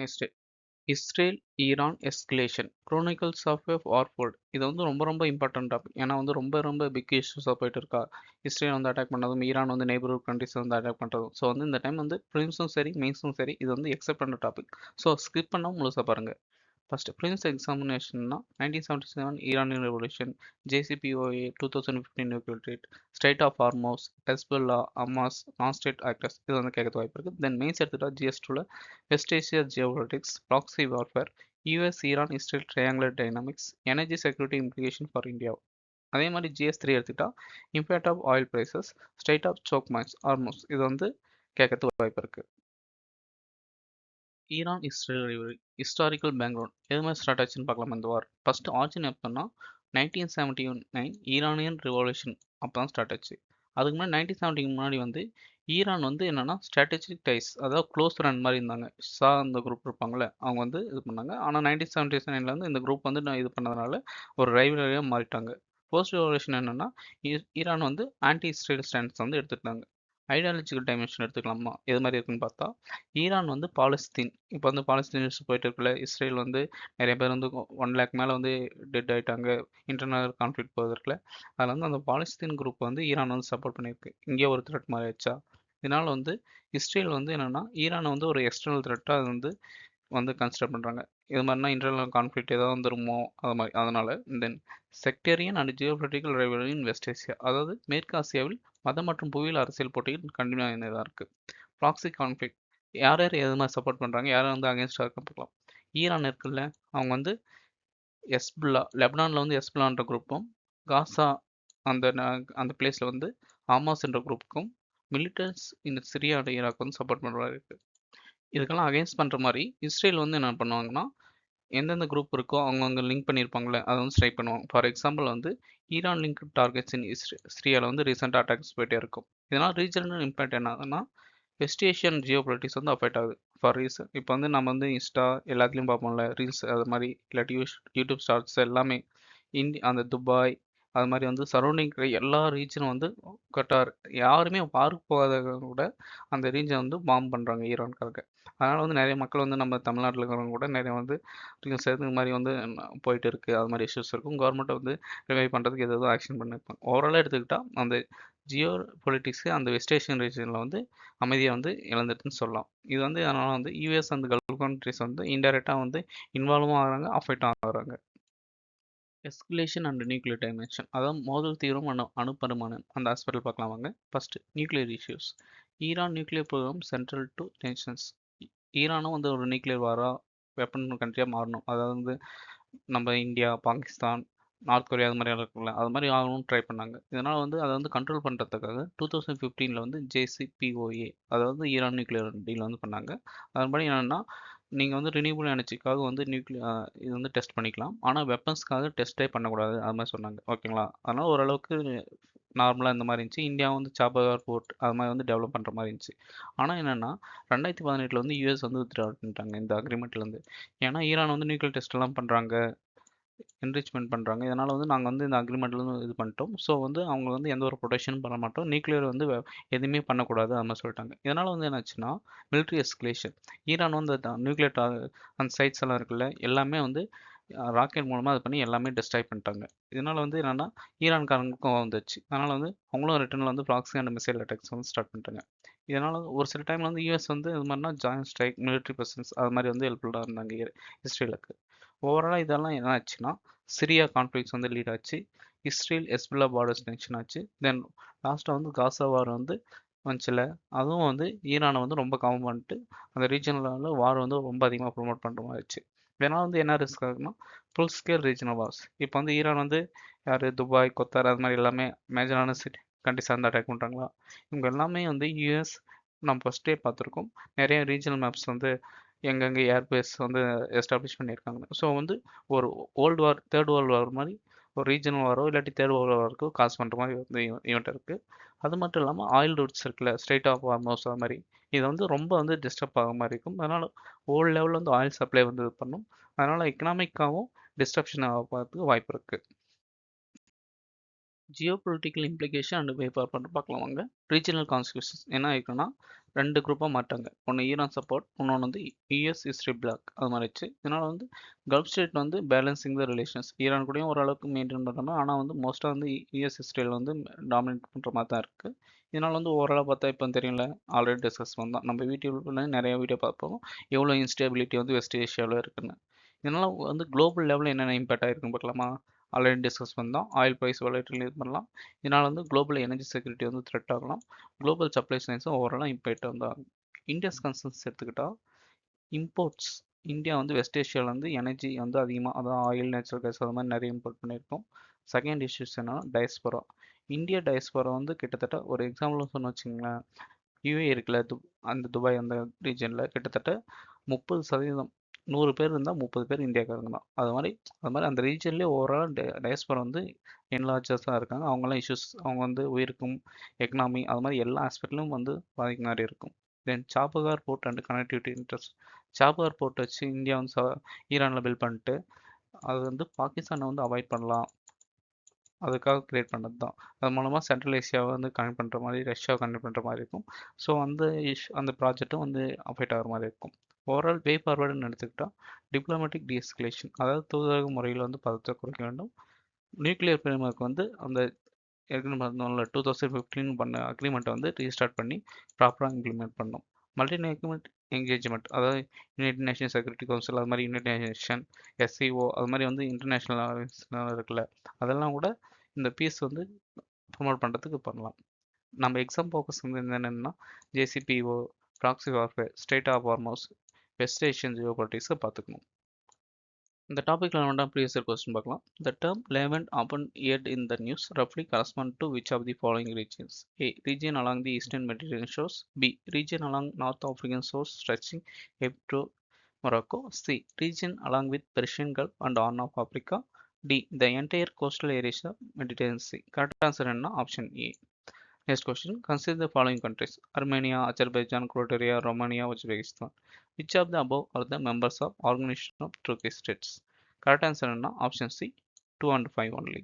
Next Israel Iran escalation chronicles of a வார்ஃபோல்ட் இது வந்து ரொம்ப ரொம்ப இம்பார்ட்டன்ட் டாபிக். ஏன்னா வந்து ரொம்ப ரொம்ப பிக் இஷ்யூஸாக போயிட்டு இருக்கா. இஸ்ரேல் வந்து அட்டாக் பண்ணதும் ஈரான் வந்து நெய்பர்ஹுட் கண்ட்ரிஸ் வந்து அட்டாக் பண்ணுறதும். ஸோ வந்து இந்த டைம் வந்து ப்ரிலிம்ஸும் சரி மெயின்ஸும் சரி இது வந்து எக்ஸப்ட் பண்ணுற டாபிக். ஸோ ஸ்கிப் பண்ணாமல் முழுசாக பாருங்கள். First, Prince examination 1977 Iranian Revolution, JCPOA 2015 nuclear threat, Strait of Hormuz, Hezbollah, Hamas, non-state actors இது வந்து கேட்கறது வாய்ப்பு இருக்குது. தென் மெயின்ஸ் எடுத்துட்டா GS2ல west Asia geopolitics, proxy warfare, US Iran Israel triangular dynamics, energy security implication for India. அதே மாதிரி GS3 எடுத்துட்டா impact of oil prices, strait of சோக்மாய்ஸ், ஹார்மோஸ் இது வந்து கேட்கறதுக்கு வாய்ப்பு இருக்குது. Iran Israel rivalry historical background எது மாதிரி ஸ்டார்ட் ஆச்சுன்னு பார்க்கலாம். இந்த வார் ஃபர்ஸ்ட் ஆர்ஜின் எப்போன்னா 1979 ஈரானியன் ரிவல்யூஷன் அப்போ தான் ஸ்டார்ட் ஆச்சு. அதுக்கு முன்னாடி 1970 முன்னாடி வந்து ஈரான் வந்து என்னன்னா ஸ்ட்ராட்டஜிக் டைஸ், அதாவது க்ளோஸ் ஃப்ரெண்ட் மாதிரி இருந்தாங்க. ஷா அந்த குரூப் இருப்பாங்கள்ல அவங்க வந்து இது பண்ணாங்க. ஆனால் 1979 வந்து இந்த குரூப் வந்து இது பண்ணதுனால ஒரு ரைவலரியாக மாறிட்டாங்க. போஸ்ட் ரெவல்யூஷன் என்னன்னா ஈரான் வந்து ஆன்டி இஸ்ரேல் ஸ்டாண்ட்ஸ் வந்து எடுத்துட்டாங்க. ஐடியாலஜிக்கல் டைமென்ஷன் எடுத்துக்கலாமா எது மாதிரி இருக்குன்னு பார்த்தா ஈரான் வந்து பாலஸ்தீன் இப்போ வந்து பாலஸ்தீன் இஷ்யூ போயிட்டு இருக்குல்ல. இஸ்ரேல் வந்து நிறைய பேர் வந்து 1 லேக் மேலே வந்து டெட் ஆயிட்டாங்க. இன்டர்னல் கான்ஃப்ளிக்ட் போகுது இருக்குல்ல. அதில் வந்து அந்த பாலஸ்தீன் குரூப் வந்து ஈரான் வந்து சப்போர்ட் பண்ணியிருக்கு. இங்கே ஒரு த்ரெட் மாதிரி ஆச்சா. இதனால வந்து இஸ்ரேல் வந்து என்னன்னா ஈரானை வந்து ஒரு எக்ஸ்டர்னல் த்ரெட்டாக அது வந்து வந்து கன்சிடர் பண்ணுறாங்க. இது மாதிரினா இன்டர்னல் கான்ஃப்ளிக்ட் ஏதாவது வந்துருமோ அது மாதிரி. அதனால் then sectarian and geopolitical rivalry in west Asia, அதாவது மேற்கு ஆசியாவில் மதம் மற்றும் புவியியல் அரசியல் போட்டிகள் கண்டினியூ ஆகியதாக இருக்குது. ப்ராக்ஸி கான்ஃப்ளிக்ட் யார் யார் எது மாதிரி சப்போர்ட் பண்ணுறாங்க, யார் வந்து அகேன்ஸ்டாக இருக்க பார்க்கலாம். ஈரான் இருக்குல்ல, அவங்க வந்து எஸ்புல்லா லெபனானில் வந்து எஸ்புல்லான்ற குரூப்பும், காசா அந்த அந்த பிளேஸில் வந்து ஹமாஸ் என்ற குரூப்புக்கும், மிலிட்டன்ஸ் இந்த சிரியா ஈராக் வந்து சப்போர்ட் பண்ணுற மாதிரி இருக்குது. இதுக்கெல்லாம் அகேன்ஸ்ட் பண்ணுற மாதிரி இஸ்ரேல் வந்து என்ன பண்ணுவாங்கன்னா எந்தெந்த குரூப் இருக்கோ அவங்க லிங்க் பண்ணியிருப்பாங்களே அதை வந்து ஸ்ட்ரைக் பண்ணுவாங்க. ஃபார் எக்ஸாம்பிள் வந்து ஈரான் லிங்க் டார்கெட்ஸ் இன் சிரியாவில் வந்து ரீசெண்டாக அட்டாக்ஸ் போயிட்டே இருக்கும். இதனால் ரீஜனல் இம்பேக்ட் என்ன ஆகுதுன்னா வெஸ்ட் ஏஷியன் ஜியோ பொலிட்டிக்ஸ் வந்து அஃபெக்ட் ஆகுது. ஃபார் ரீசன் இப்போ வந்து நம்ம வந்து இன்ஸ்டா எல்லாத்துலேயும் பார்ப்போம்ல, ரீல்ஸ் அது மாதிரி இல்லாட்டி யூடியூப் ஷார்ட்ஸ் எல்லாமே அந்த துபாய் அது மாதிரி வந்து சரௌண்டிங் எல்லா ரீஜனும் வந்து கட்டார் யாருமே வாருக்கு போகாத கூட அந்த ரீஜன் வந்து பாம்பு பண்ணுறாங்க ஈரான்காரங்க. அதனால் வந்து நிறைய மக்கள் வந்து நம்ம தமிழ்நாட்டில் இருக்கிறவங்க கூட நிறைய வந்து சேர்த்து இந்த மாதிரி வந்து போயிட்டு இருக்குது. அது மாதிரி இஷ்யூஸ் இருக்கும். கவர்மெண்ட்டை வந்து ரிவைவ் பண்ணுறதுக்கு எதாவது ஆக்ஷன் பண்ணியிருப்பாங்க. ஓவராலாக எடுத்துக்கிட்டால் அந்த ஜியோ பொலிட்டிக்ஸு அந்த வெஸ்ட் ஏஷியன் ரீஜனில் வந்து அமைதியாக வந்து இழந்துட்டுன்னு சொல்லலாம். இது வந்து அதனால் வந்து யூஎஸ் அந்த கல்ஃப் கண்ட்ரிஸ் வந்து இன்டெரக்டாக வந்து இன்வால்வும் ஆகுறாங்க, அஃபெக்டும் ஆகுறாங்க. எஸ்கலேஷன் அண்ட் நியூக்ளியர் டைமென்ஷன், அதாவது மோதல் தீவிரம் அணுப்பருமானம் அந்த ஹாஸ்பிட்டல் பார்க்கலாம் வாங்க. First nuclear issues. Iran nuclear programme central to tensions. ஈரானும் வந்து ஒரு நியூக்ளியர் வாரா வெப்பன் கண்ட்ரியாக மாறணும். அதாவது வந்து நம்ம இந்தியா, பாகிஸ்தான், நார்த் கொரியா அது மாதிரி இருக்குல்ல, அது மாதிரி ஆகணும்னு ட்ரை பண்ணாங்க. இதனால் வந்து அதை வந்து கண்ட்ரோல் பண்ணுறதுக்காக 2015 வந்து JCPOA, அதாவது ஈரான் நியூக்ளியர் டீல் வந்து பண்ணாங்க. அதன்படி என்னென்னா நீங்கள் வந்து ரினியூபிள் எனர்ஜிக்காக வந்து இது வந்து டெஸ்ட் பண்ணிக்கலாம். ஆனால் வெப்பன்ஸ்க்காக டெஸ்ட்டே பண்ணக்கூடாது அது மாதிரி சொன்னாங்க. ஓகேங்களா. அதனால் ஓரளவுக்கு நார்மலாக இந்த மாதிரி இருந்துச்சு. இந்தியா வந்து சாபகார் போர்ட் அது மாதிரி வந்து டெவலப் பண்ணுற மாதிரி இருந்துச்சு. ஆனால் என்னென்னா 2018 வந்து யூஎஸ் வந்து வித்ட்ரா பண்ணிட்டாங்க இந்த அக்ரிமெண்ட்லேருந்து. ஏன்னா ஈரான் வந்து நியூக்ளியர் டெஸ்ட் எல்லாம் பண்ணுறாங்க, என்ரிச்மெண்ட் பண்ணுறாங்க. இதனால் வந்து நாங்கள் வந்து இந்த அக்ரிமெண்ட்லேருந்து இது பண்ணிட்டோம். ஸோ வந்து அவங்க வந்து எந்த ஒரு ப்ரொடெக்ஷனும் பண்ண மாட்டோம், நியூக்ளியர் வந்து எதுவுமே பண்ணக்கூடாது அது மாதிரி சொல்லிட்டாங்க. இதனால் வந்து என்னாச்சுன்னா மிலிட்ரி எஸ்கலேஷன். ஈரான் வந்து நியூக்ளியர் அந்த சைட்ஸ் எல்லாம் இருக்குல்ல எல்லாமே வந்து ராக்கெட் மூலமாக இது பண்ணி எல்லாமே டெஸ்ட்ராய் பண்ணிட்டாங்க. இதனால் வந்து என்னென்னா ஈரான்காரங்களுக்கும் வந்துச்சு. அதனால் வந்து அவங்களும் ரிட்டர்னில் வந்து ப்ராக்ஸி அண்ட் மிசைல் அட்டாக்ஸ் வந்து ஸ்டார்ட் பண்ணிட்டாங்க. இதனால் ஒரு சில டைமில் வந்து யூஎஸ் வந்து இது மாதிரினா ஜாயின்ட் ஸ்ட்ரைக், மிலிட்ரி பிரசன்ஸ் அது மாதிரி வந்து ஹெல்ப்ஃபுல்லாக இருந்தாங்க இஸ்ரேலுக்கு. ஓவராலாக இதெல்லாம் என்ன ஆச்சுன்னா சிரியா கான்ஃப்ளிக்ஸ் வந்து லீட் ஆச்சு. இஸ்ரேல் ஹெஸ்புல்லா பார்டர்ஸ் டென்ஷன் ஆச்சு. தென் லாஸ்ட்டாக வந்து காசா வார் வந்து வந்துச்சுல, அதுவும் வந்து ஈரானை வந்து ரொம்ப கவர்ன் பண்ணிட்டு அந்த ரீஜனில் வார் வந்து ரொம்ப அதிகமாக ப்ரொமோட் பண்ணுற மாதிரி ஆச்சு. இதனால் வந்து என்ன ரிஸ்க் ஆகுதுன்னா ஃபுல் ஸ்கேல் ரீஜனல் வார்ஸ். இப்போ வந்து ஈரான் வந்து யார் துபாய், கொத்தார் அது மாதிரி எல்லாமே மேஜரான சிட்டி கண்ட்ரிஸ் வந்து அட்டாக் பண்ணுறாங்களா. இவங்க எல்லாமே வந்து யூஎஸ் நம்ம ஃபஸ்ட்டே பார்த்துருக்கோம். நிறைய ரீஜனல் மேப்ஸ் வந்து எங்கெங்கே ஏர்பேஸ் வந்து எஸ்டாப்ளிஷ் பண்ணியிருக்காங்க. ஸோ வந்து ஒரு world war, third world war மாதிரி ஒரு ரீஜனல் வாரோ இல்லாட்டி தேர்ட் வேர்ல்டு வாரோ காசு பண்ணுற மாதிரி வந்து ஈவெண்ட் இருக்குது. அது மட்டும் இல்லாமல் ஆயில் ரூட்ஸ் இருக்குல்ல, ஸ்ட்ரைட் ஆஃப் ஹார்மோஸ் அது மாதிரி இது வந்து ரொம்ப வந்து டிஸ்டர்ப் ஆகிற மாதிரி இருக்கும். அதனால் வேர்ல்டு லெவலில் வந்து ஆயில் சப்ளை வந்து இது பண்ணும். அதனால் எக்கனாமிக்காகவும் டிஸ்ட்ரப்ஷன் ஆகிறதுக்கு வாய்ப்பு இருக்குது. ஜியோ பொலிட்டிக்கல் இம்ப்ளிகேஷன் அண்ட் வே பார்க்கலாம் வாங்க. ரீஜனல் கான்ஸ்டியூஷன்ஸ் என்ன இருக்குன்னா 2 குரூப்பா மாட்டாங்க. ஒண்ணு ஈரான் சப்போர்ட், இன்னொன்னு வந்து யுஎஸ் ஹிஸ்டரி பிளாக் அது மாறிடுச்சு. இதனால வந்து கல்ஃப் ஸ்டேட் வந்து பேலன்சிங் த ரிலேஷன்ஸ். ஈரான் கூடயும் ஓரளவுக்கு மெயின்டெயின் பண்றாங்க. ஆனா வந்து மோஸ்ட்டா வந்து யுஎஸ் ஹிஸ்டரியில வந்து டாமினேட் பண்ற மாரி தான் இருக்கு. இதனால வந்து ஓவராலா பார்த்தா இப்போ தெரியும்ல, ஆல்ரெடி டிஸ்கஸ் பண்ணோம். நம்ம யூடியூப்ல நிறைய வீடியோ பார்ப்போம். எவ்வளோ இன்ஸ்டேபிலிட்டி வந்து வெஸ்ட் ஏஷியாவில் இருக்குன்னு. இதனால வந்து குளோபல் லெவலில் என்னென்ன இம்பாக்ட் ஆயிருக்குன்னு பார்க்கலாமா? ஆல்ரெடி டிஸ்கஸ் பண்ணோம். ஆயில் ப்ரைஸ் வாலட்டிலிட்டி இது பண்ணலாம். இதனால வந்து குளோபல் எனர்ஜி செக்யூரிட்டி வந்து த்ரெட் ஆகலாம். குளோபல் சப்ளை செயின்ஸும் ஓவராலாக இம்பேக்ட் வந்தாகும். இந்தியாஸ் கன்சர்ன்ஸ் எடுத்துக்கிட்டா இம்போர்ட்ஸ் இந்தியா வந்து வெஸ்ட் ஏஷியாவில் வந்து எனர்ஜி வந்து அதிகமாக அதான் ஆயில் நேச்சுரல் கேஸ் அது மாதிரி நிறைய இம்போர்ட் பண்ணியிருக்கோம். செகண்ட் இஷ்யூஸ் என்னன்னா டயஸ்போரா. இந்தியா டயஸ்போரா வந்து கிட்டத்தட்ட ஒரு எக்ஸாம்பிள் சொன்ன வச்சுங்களேன், யுஏ இருக்குல்ல, அந்த துபாய் அந்த ரீஜனில் கிட்டத்தட்ட 30%, 100 பேர் இருந்தால் 30 பேர் இந்தியாக்காரங்க தான். அது மாதிரி அந்த ரீஜன்லேயே ஓவரால் டயஸ்போரா வந்து என்லார்ஜஸாக இருக்காங்க. அவங்களாம் இஷ்யூஸ் அவங்க வந்து உயிருக்கும் எக்கனாமி அது மாதிரி எல்லா ஆஸ்பெக்ட்லையும் வந்து பாதிக்க மாதிரி இருக்கும். Then Chabahar port and connectivity interest. Chabahar port வச்சு இந்தியா வந்து ஈரானில் பில்ட் பண்ணிட்டு அது வந்து பாகிஸ்தானை வந்து அவாய்ட் பண்ணலாம், அதுக்காக கிரியேட் பண்ணது தான். அது மூலமாக சென்ட்ரல் ஏஷியாவை வந்து கனெக்ட் பண்ணுற மாதிரி, ரஷ்யாவை கனெக்ட் பண்ணுற மாதிரி இருக்கும். ஸோ அந்த ப்ராஜெக்ட்டும் வந்து அஃபெக்ட் ஆகிற மாதிரி இருக்கும். ஓவரால் வே ஃபார்வர்டுன்னு எடுத்துக்கிட்டால் டிப்ளமேட்டிக் டீஎஸ்கலேஷன், அதாவது தூதரக முறையில் வந்து பதத்தை குறைக்க வேண்டும். நியூக்ளியர் ஃப்ரேம்வொர்க் வந்து அந்த ஏற்கனவே பார்த்தோம்ல 2015 பண்ண அக்ரிமெண்ட்டை வந்து ரீஸ்டார்ட் பண்ணி ப்ராப்பராக இம்ப்ளிமெண்ட் பண்ணணும். மல்டிநேஷனல் என்கேஜ்மெண்ட், அதாவது யுனைடெட் நேஷன் செக்யூரிட்டி கவுன்சில் அது மாதிரி யுனைடெட் நேஷன் எஸ்சிஓ அது மாதிரி வந்து இன்டர்நேஷ்னல் ஆர்கனைசேஷன் இருக்குல்ல, அதெல்லாம் கூட இந்த பீஸ் வந்து ப்ரொமோட் பண்ணுறதுக்கு பண்ணலாம். நம்ம எக்ஸாம் ஃபோக்கஸ் வந்து என்னென்னா JCPOA, proxy warfare, state of Hormuz, west Asian ஜியோ பொலிட்டிக்ஸை பார்த்துக்கணும். இந்த டாபிக்ல வேண்டாம் ப்ரீவியஸ் இயர் கொஸ்டின் பார்க்கலாம். The term Levant often heard in the news roughly correspond to which of the following regions? A. Region along the eastern Mediterranean shores. B. Region along North African shores stretching up to Morocco. C. Region along with Persian Gulf and Horn of Africa. D. The entire coastal areas of Mediterranean Sea. Correct answer என்ன? Option A. Next question. Consider the following countries: Armenia, Azerbaijan, Croatia, Romania, Uzbekistan. Which of the above are the members of Organization of Turkish States? Correct answer is option C, 2 and 5 only.